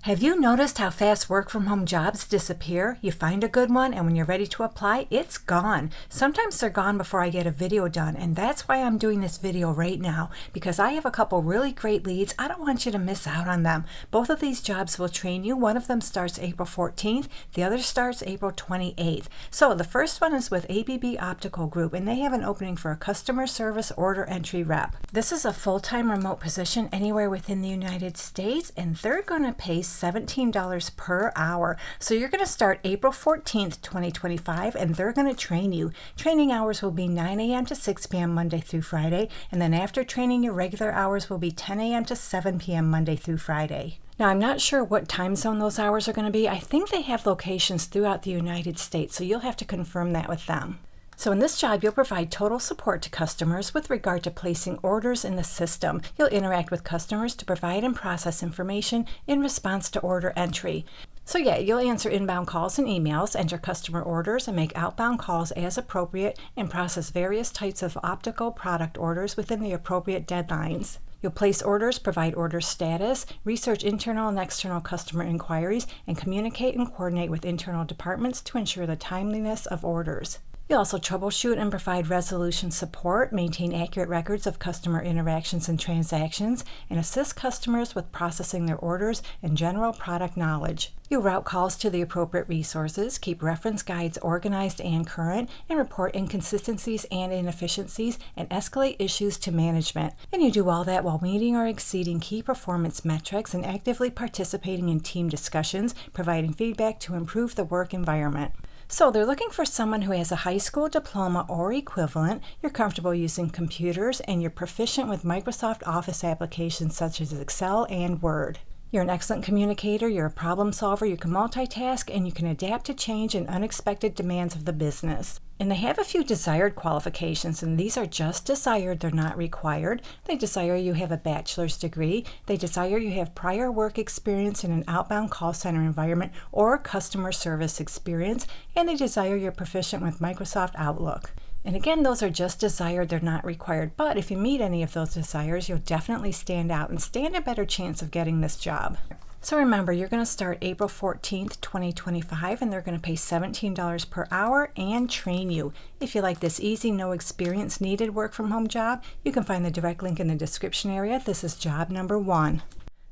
Have you noticed how fast work-from-home jobs disappear? You find a good one, and when you're ready to apply, it's gone. Sometimes they're gone before I get a video done, and that's why I'm doing this video right now, because I have a couple really great leads. I don't want you to miss out on them. Both of these jobs will train you. One of them starts April 14th. The other starts April 28th. So the first one is with ABB Optical Group, and they have an opening for a customer service order entry rep. This is a full-time remote position anywhere within the United States, and they're going to pay $17 per hour. So you're going to start April 14th, 2025, and they're going to train you. Training hours will be 9 a.m. to 6 p.m. Monday through Friday, and then after training, your regular hours will be 10 a.m. to 7 p.m. Monday through Friday. Now, I'm not sure what time zone those hours are going to be. I think they have locations throughout the United States, so you'll have to confirm that with them. So in this job, you'll provide total support to customers with regard to placing orders in the system. You'll interact with customers to provide and process information in response to order entry. So yeah, you'll answer inbound calls and emails, enter customer orders, and make outbound calls as appropriate, and process various types of optical product orders within the appropriate deadlines. You'll place orders, provide order status, research internal and external customer inquiries, and communicate and coordinate with internal departments to ensure the timeliness of orders. You'll also troubleshoot and provide resolution support, maintain accurate records of customer interactions and transactions, and assist customers with processing their orders and general product knowledge. You'll route calls to the appropriate resources, keep reference guides organized and current, and report inconsistencies and inefficiencies, and escalate issues to management. And you do all that while meeting or exceeding key performance metrics and actively participating in team discussions, providing feedback to improve the work environment. So they're looking for someone who has a high school diploma or equivalent, you're comfortable using computers, and you're proficient with Microsoft Office applications such as Excel and Word. You're an excellent communicator, you're a problem solver, you can multitask, and you can adapt to change and unexpected demands of the business. And they have a few desired qualifications, and these are just desired, they're not required. They desire you have a bachelor's degree. They desire you have prior work experience in an outbound call center environment or customer service experience, and they desire you're proficient with Microsoft Outlook. And again, those are just desired, they're not required. But if you meet any of those desires, you'll definitely stand out and stand a better chance of getting this job. So remember, you're going to start April 14th, 2025, and they're going to pay $17 per hour and train you. If you like this easy, no experience needed work-from-home job, you can find the direct link in the description area. This is job number 1.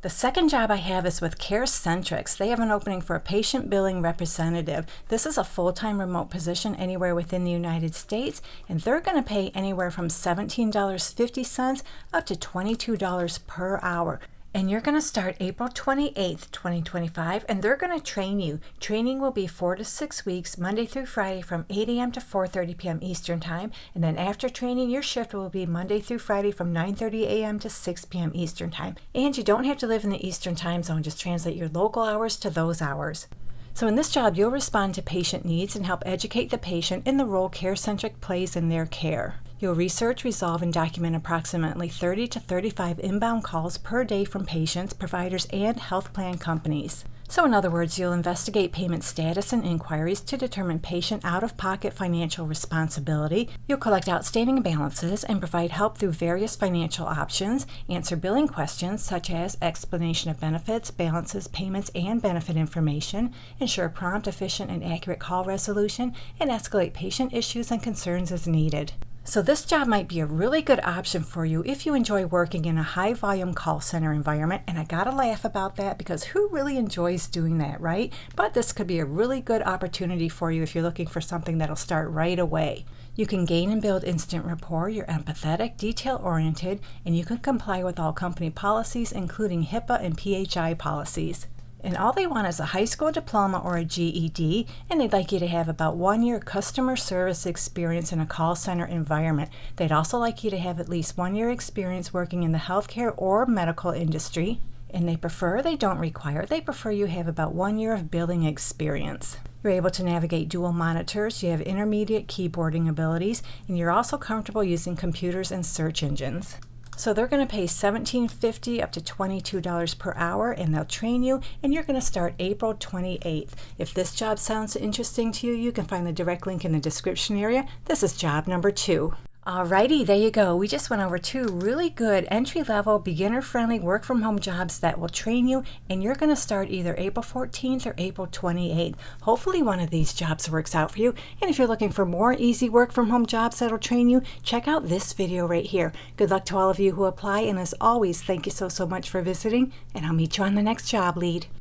The second job I have is with CareCentrix. They have an opening for a patient billing representative. This is a full-time remote position anywhere within the United States, and they're going to pay anywhere from $17.50 up to $22 per hour. And you're going to start April 28th, 2025, and they're going to train you. Training will be 4 to 6 weeks, Monday through Friday from 8 a.m. to 4:30 p.m. Eastern Time. And then after training, your shift will be Monday through Friday from 9:30 a.m. to 6 p.m. Eastern Time. And you don't have to live in the Eastern Time zone, just translate your local hours to those hours. So in this job, you'll respond to patient needs and help educate the patient in the role CareCentrix plays in their care. You'll research, resolve, and document approximately 30 to 35 inbound calls per day from patients, providers, and health plan companies. So in other words, you'll investigate payment status and inquiries to determine patient out-of-pocket financial responsibility. You'll collect outstanding balances and provide help through various financial options, answer billing questions such as explanation of benefits, balances, payments, and benefit information, ensure prompt, efficient, and accurate call resolution, and escalate patient issues and concerns as needed. So this job might be a really good option for you if you enjoy working in a high-volume call center environment, and I gotta laugh about that because who really enjoys doing that, right? But this could be a really good opportunity for you if you're looking for something that'll start right away. You can gain and build instant rapport, you're empathetic, detail-oriented, and you can comply with all company policies, including HIPAA and PHI policies. And all they want is a high school diploma or a GED, and they'd like you to have about 1 year customer service experience in a call center environment. They'd also like you to have at least 1 year experience working in the healthcare or medical industry. And they don't require, they prefer you have about 1 year of billing experience. You're able to navigate dual monitors, you have intermediate keyboarding abilities, and you're also comfortable using computers and search engines. So they're going to pay $17.50 up to $22 per hour, and they'll train you, and you're going to start April 28th. If this job sounds interesting to you, you can find the direct link in the description area. This is job number 2. Alrighty, there you go. We just went over 2 really good entry-level, beginner-friendly work-from-home jobs that will train you, and you're going to start either April 14th or April 28th. Hopefully one of these jobs works out for you, and if you're looking for more easy work-from-home jobs that'll train you, check out this video right here. Good luck to all of you who apply, and as always, thank you so much for visiting, and I'll meet you on the next job lead.